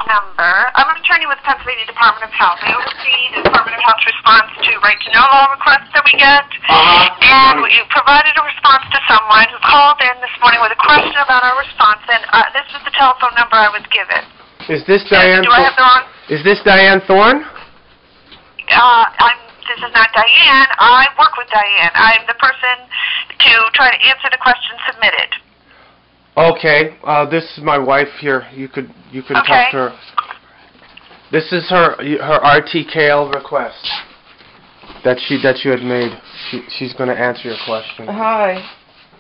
number. I'm an attorney with the Pennsylvania Department of Health. I oversee the Department of Health's response to right-to-know law requests that we get. And you provided a response to someone who called in this morning with a question about our response, and this was the telephone number I was given. Is this Diane? Do I have the wrong? Is this Diane Thorn? This is not Diane. I work with Diane. I'm the person to try to answer the questions submitted. Okay. This is my wife here. You could talk to her. This is her RTKL request that you had made. She's going to answer your question. Hi.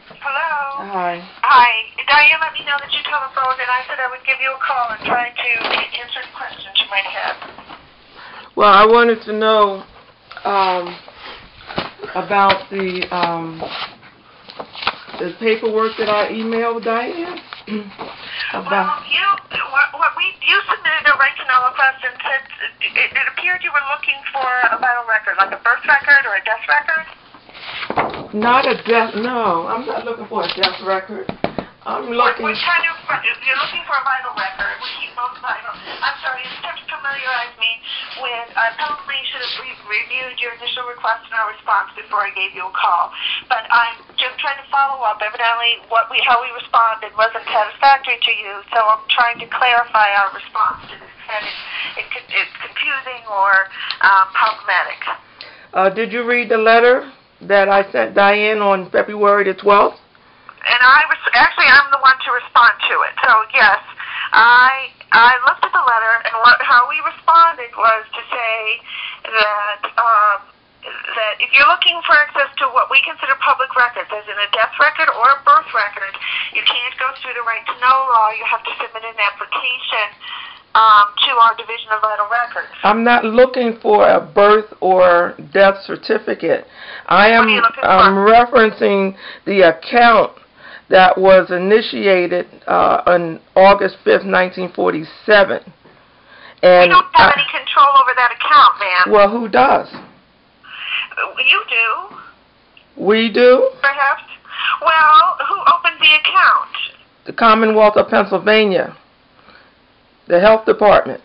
Hello. Hi. Hi. Diane let me know that you telephoned, and I said I would give you a call and try to answer the questions you might have. Well, I wanted to know about the paperwork that I emailed Diane. You submitted a right-to-know request and said it appeared you were looking for a vital record, like a birth record or a death record. Not a death. No, I'm not looking for a death record. I'm looking. You're looking for a vital record. We keep both vital. I'm sorry, you just have to familiarize me with. I probably should have reviewed your initial request and our response before I gave you a call. But I'm just trying to follow up. Evidently, how we responded wasn't satisfactory to you, so I'm trying to clarify our response to this. It's confusing or problematic. Did you read the letter that I sent Diane on February the 12th? And I'm the one to respond to it. So yes, I looked at the letter, and how we responded was to say that if you're looking for access to what we consider public records, as in a death record or a birth record, you can't go through the right-to-know law. You have to submit an application to our Division of Vital Records. I'm not looking for a birth or death certificate. I'm referencing the account that was initiated on August 5th, 1947. And we don't have any control over that account, ma'am. Well, who does? You do. We do? Perhaps. Well, who opened the account? The Commonwealth of Pennsylvania. The Health Department.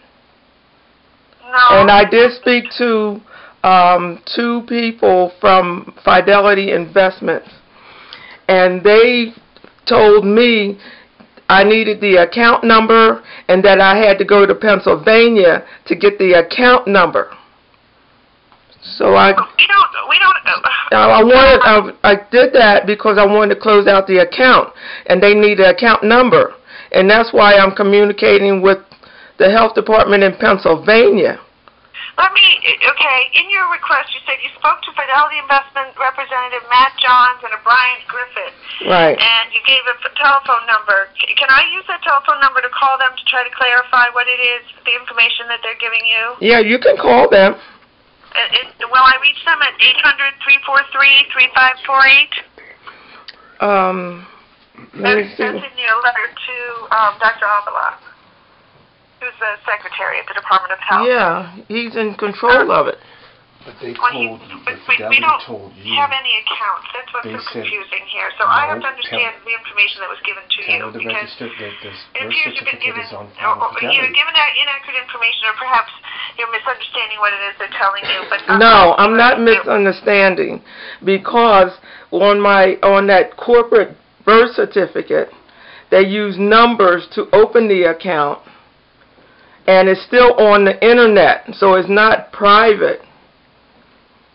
No. And I did speak to 2 people from Fidelity Investments, and they told me I needed the account number and that I had to go to Pennsylvania to get the account number. So I did that because I wanted to close out the account, and they need the account number, and that's why I'm communicating with the Health Department in Pennsylvania. In your request, you said you spoke to Fidelity Investment Representative Matt Johns and a Brian Griffith. Right. And you gave a telephone number. Can I use that telephone number to call them to try to clarify what it is, the information that they're giving you? Yeah, you can call them. Will I reach them at 800-343-3548? That's in your letter to Dr. Avila, who's the secretary at the Department of Health. Yeah, he's in control of it. But they told you, we don't have any accounts. That's what's so confusing here. So I have to understand the information that was given to you, because it appears you've been given, either given inaccurate information, or perhaps you're misunderstanding what it is they're telling you. But no, I'm not misunderstanding, because on that corporate birth certificate, they use numbers to open the account, and it's still on the internet, so it's not private.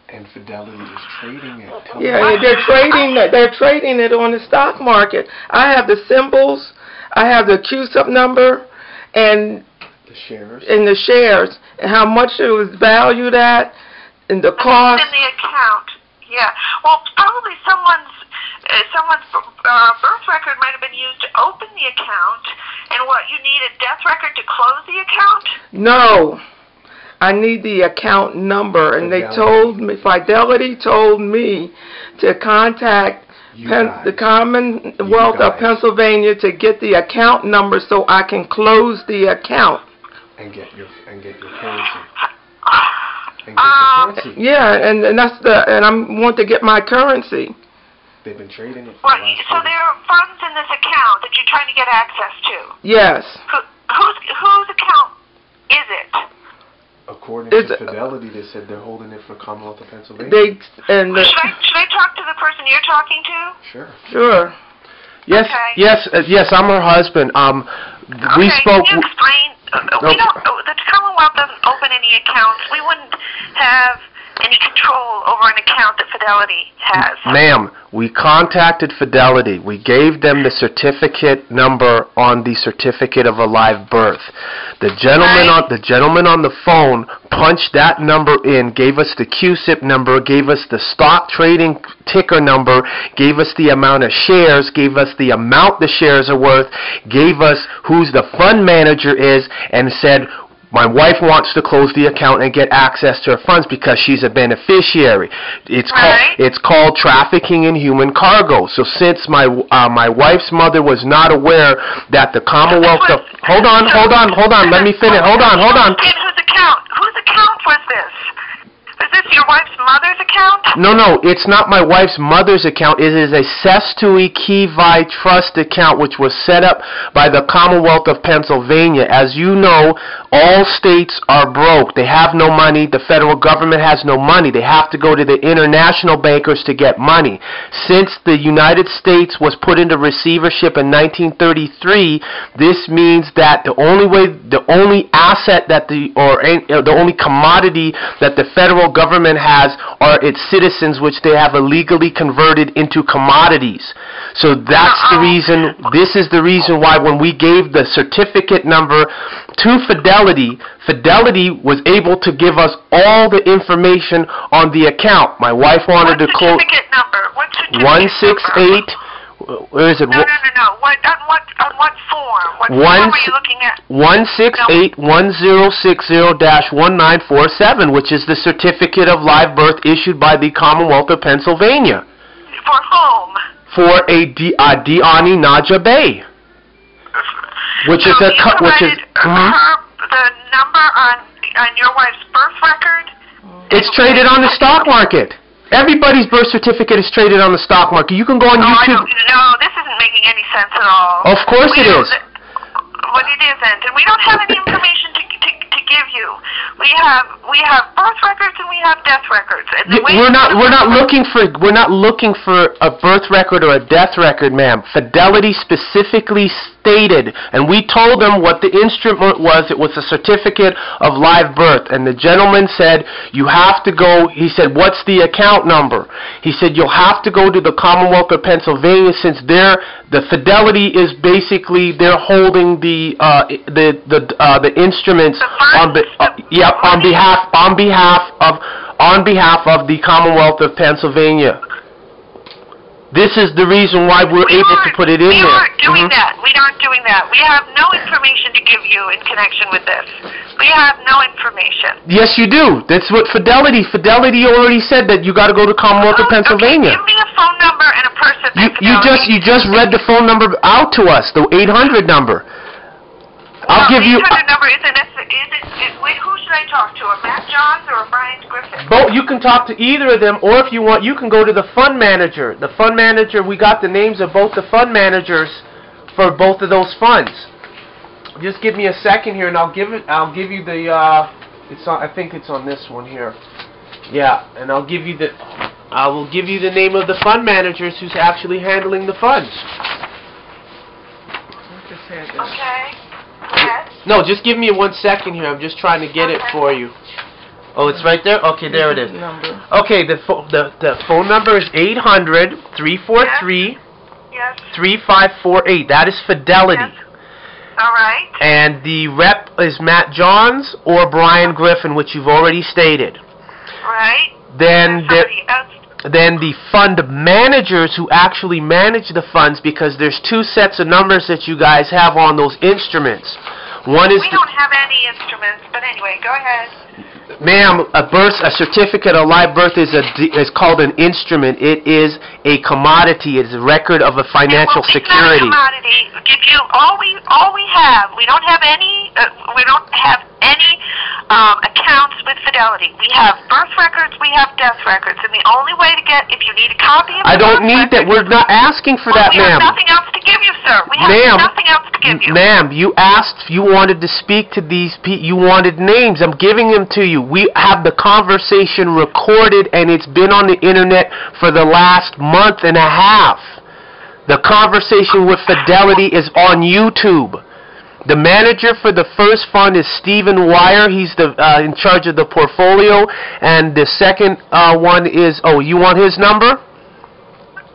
And Fidelity is trading it. Yeah, they're trading it on the stock market. I have the symbols, I have the Q-sub number, and the shares. And how much it was valued at, and the cost. In the account. Yeah. Well, probably someone's birth record might have been used to open the account, and you need a death record to close the account? No. I need the account number, and Fidelity told me to contact the Commonwealth of Pennsylvania to get the account number so I can close the account. And get your currency. Yeah, and I want to get my currency. They've been trading it. So there are funds in this account that you're trying to get access to. Yes. Whose account According to Fidelity, they said they're holding it for Commonwealth of Pennsylvania. Should I talk to the person you're talking to? Sure. Yes, okay. yes, I'm her husband. We spoke. Can you explain? We don't. The Commonwealth doesn't open any accounts. We wouldn't have any control over an account that Fidelity has. Ma'am, we contacted Fidelity. We gave them the certificate number on the certificate of a live birth. The gentleman on the phone punched that number in, gave us the QSIP number, gave us the stock trading ticker number, gave us the amount of shares, gave us the amount the shares are worth, gave us who's the fund manager is, and said, my wife wants to close the account and get access to her funds because she's a beneficiary. It's called trafficking in human cargo. So since my wife's mother was not aware that the Commonwealth of hold on, let me finish. Hold on. Whose account was this? Is this your wife's mother's account? No, it's not my wife's mother's account. It is a Sestui Kivi Trust account which was set up by the Commonwealth of Pennsylvania. As you know, all states are broke. They have no money. The federal government has no money. They have to go to the international bankers to get money. Since the United States was put into receivership in 1933, this means that the only asset that the only commodity that the federal government has are its citizens, which they have illegally converted into commodities. So that's the reason. This is the reason why when we gave the certificate number to Fidelity was able to give us all the information on the account. My wife wanted to close. Certificate number? What certificate 168. Where is it? No. On what form? What form are you looking at? 1681060-1947, which is the certificate of live birth issued by the Commonwealth of Pennsylvania. For whom? For a Diani-Naja-Bey-El, which is a the number on your wife's birth record. It's traded on the stock market. Everybody's birth certificate is traded on the stock market. You can go on YouTube. No, this isn't making any sense at all. Of course it is. Well, it isn't, and we don't have any information to give you. We have birth records and we have death records. And we're not looking for a birth record or a death record, ma'am. Fidelity specifically stated, and we told them what the instrument was. It was a certificate of live birth, and the gentleman said you have to go. He said, "What's the account number?" He said, "You'll have to go to the Commonwealth of Pennsylvania since the Fidelity is basically they're holding the instruments on behalf of the Commonwealth of Pennsylvania." This is the reason why we're able to put it in there. We aren't doing that. We aren't doing that. We have no information to give you in connection with this. We have no information. Yes, you do. That's what Fidelity already said that you got to go to Commonwealth of Pennsylvania. Okay, give me a phone number and a person. You just read the phone number out to us, the 800 number. I'll give you. 800 number who should I talk to? A Matt Johns or a Brian Griffin? Both. You can talk to either of them, or if you want, you can go to the fund manager. The fund manager. We got the names of both the fund managers for both of those funds. Just give me a second here, and I'll give you the. I think it's on this one here. Yeah, and I will give you the name of the fund managers who's actually handling the funds. Okay. Yes. No, just give me 1 second here. I'm just trying to get it for you. Oh, it's right there? Okay, there it is. Okay, the phone number is 800-343-3548. That is Fidelity. Yes. All right. And the rep is Matt Johns or Brian Griffin, which you've already stated. Right. Then the fund managers who actually manage the funds, because there's two sets of numbers that you guys have on those instruments. One is we don't have any instruments, but anyway, go ahead. Ma'am, a certificate of live birth is called an instrument. It is a commodity. It is a record of a financial security. It's not a commodity. All we have. We don't have any. We don't have any accounts with Fidelity. Fidelity. We have birth records, we have death records, and the only way to get, if you need a copy of I don't need that. We're not asking for that, we have ma'am. nothing else to give you, sir. We have nothing else to give you. Ma'am, you asked, you wanted to speak to these people, you wanted names. I'm giving them to you. We have the conversation recorded, and it's been on the internet for the last month and a half. The conversation with Fidelity is on YouTube. The manager for the first fund is Stephen Wire. He's the in charge of the portfolio. And the second one is, oh, you want his number?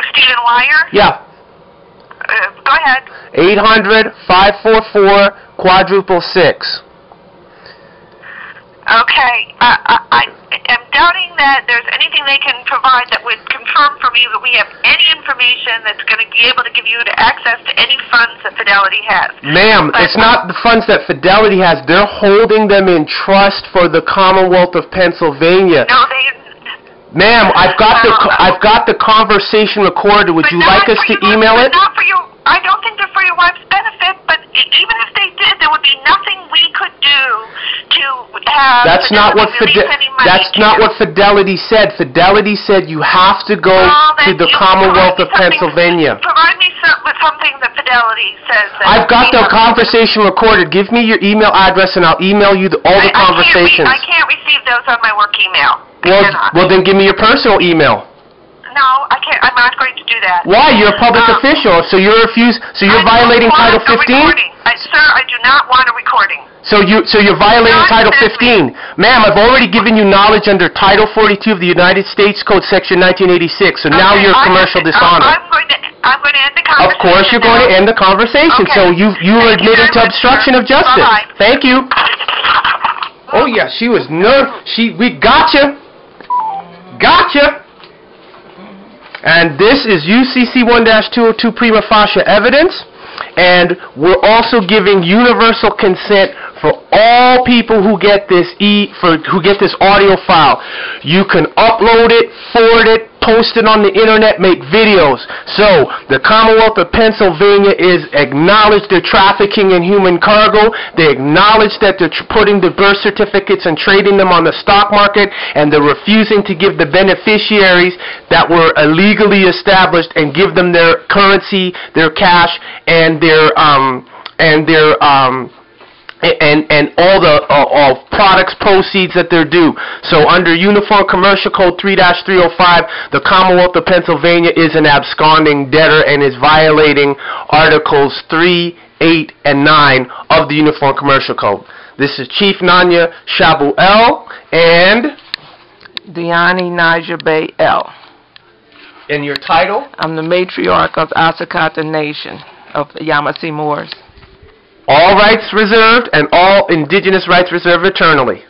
Stephen Wire? Yeah. Go ahead. 800-544-666. Okay. I am doubting that there's anything they can provide that would confirm for me that we have any information that's going to be able to give you access to any funds that Fidelity has. Ma'am, it's not the funds that Fidelity has. They're holding them in trust for the Commonwealth of Pennsylvania. No, they... Ma'am, I've got the conversation recorded. Would you like us to email it? Not for you. I don't think they're for your wife's benefit, but even if they did, there would be nothing we could do to have That's not what Fidelity said. Fidelity said you have to go to the Commonwealth of Pennsylvania. Provide me with something that Fidelity says. I've got the conversation recorded. Give me your email address and I'll email you all the conversations. I can't receive those on my work email. Well, then give me your personal email. No, I can't. I'm not going to do that. Why? You're a public official, so you're violating Title 15? Sir, I do not want a recording. So you're violating Title 15. Ma'am, I've already given you knowledge under Title 42 of the United States Code, Section 1986, so now you're commercial dishonor. I'm going to end the conversation. Of course you're going to end the conversation, so you were admitted to obstruction of justice. Bye-bye. Thank you. Oh, yeah, she was we gotcha. Gotcha. And this is UCC 1-202 prima facie evidence. And we're also giving universal consent for all people who get this audio file. You can upload it, forward it, post it on the internet, make videos. So the Commonwealth of Pennsylvania is acknowledged they're trafficking in human cargo. They acknowledge that they're putting the birth certificates and trading them on the stock market, and they're refusing to give the beneficiaries that were illegally established and give them their currency, their cash, and all the products proceeds that they're due. So under Uniform Commercial Code 3-305, the Commonwealth of Pennsylvania is an absconding debtor and is violating Articles 3, 8, and 9 of the Uniform Commercial Code. This is Chief Diani-Naja-Bey-El and Diani-Naja-Bey-El. And your title? I'm the Matriarch of At-sik-hata Nation of Yamasee Moors. All rights reserved and all indigenous rights reserved eternally.